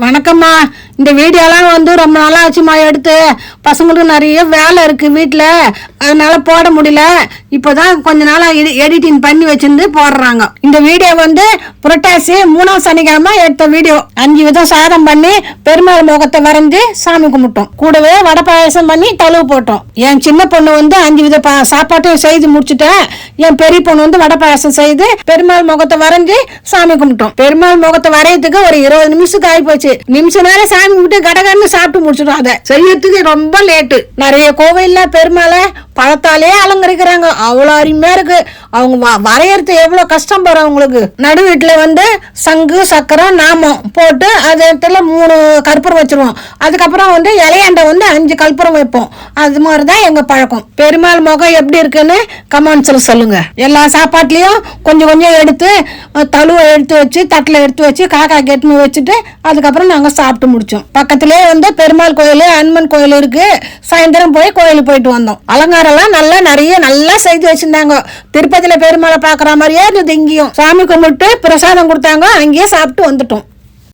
வணக்கம்மா. இந்த வீடியோலாம் ரொம்ப நாளா ஆச்சுமா எடுத்து. பசங்களுக்கு நிறைய வேலை இருக்கு வீட்டில், அதனால போட முடியல. இப்போதான் கொஞ்ச நாளா எடிட்டிங் பண்ணி வச்சிருந்து போடுறாங்க. இந்த வீடியோ புரட்டாசி 3ஆம் சனிக்கிழமை எடுத்த வீடியோ. 5 விதம் சாதம் பண்ணி பெருமாள் முகத்தை வரைஞ்சி சாமி கும்பிட்டோம். கூடவே வடை பாயசம் பண்ணி தழுவு போட்டோம். என் சின்ன பொண்ணு 5 வித சாப்பாட்டையும் செய்து முடிச்சுட்டேன். என் பெரிய பொண்ணு வடை பாயசம் செய்து பெருமாள் முகத்தை வரைஞ்சி சாமி கும்பிட்டோம். பெருமாள் முகத்தை வரையறதுக்கு ஒரு 20 நிமிஷத்துக்கு ஆகி போச்சு. நிமிஷம் நேரம் சாமி கும்பிட்டு கடகன்னு சாப்பிட்டு முடிச்சிடும். அதை செய்யறதுக்கு ரொம்ப லேட்டு. நிறைய கோவில்ல பெருமாளை பழத்தாலே அலங்கரிக்கிறாங்க. அவ்வளோ அருமையா இருக்கு. அவங்க வரையறது எவ்வளவு கஷ்டம் பாரு அவங்களுக்கு. நடு வீட்டுல சங்கு சக்கரம் நாமம் போட்டு அது 3 கற்பூரம் வச்சிருவோம். அதுக்கப்புறம் இலையாண்ட 5 கற்பூரம் வைப்போம். அது மாதிரிதான் எங்க பழக்கம். பெருமாள் முகம் எப்படி இருக்குன்னு கமெண்ட்ஸ்ல சொல்லுங்க. எல்லா சாப்பாட்டுலயும் கொஞ்சம் கொஞ்சம் எடுத்து தழுவை எடுத்து வச்சு தட்டுல எடுத்து வச்சு காக்கா கெட்டுன்னு வச்சுட்டு அதுக்கப்புறம் நாங்க சாப்பிட்டு முடிச்சோம். பக்கத்திலேயே பெருமாள் கோயில் அனுமன் கோயில் இருக்கு. சாயந்தரம் போய் கோயிலுக்கு போயிட்டு வந்தோம். அலங்காரம் நிறைய நல்லா செய்து வச்சிருந்தாங்க. திருப்பதியில பெருமாளை பாக்குற மாதிரியே இருந்தது. இங்கேயும் சாமி கும்பிட்டு பிரசாதம் கொடுத்தாங்க. அங்கேயே சாப்பிட்டு வந்துட்டோம்.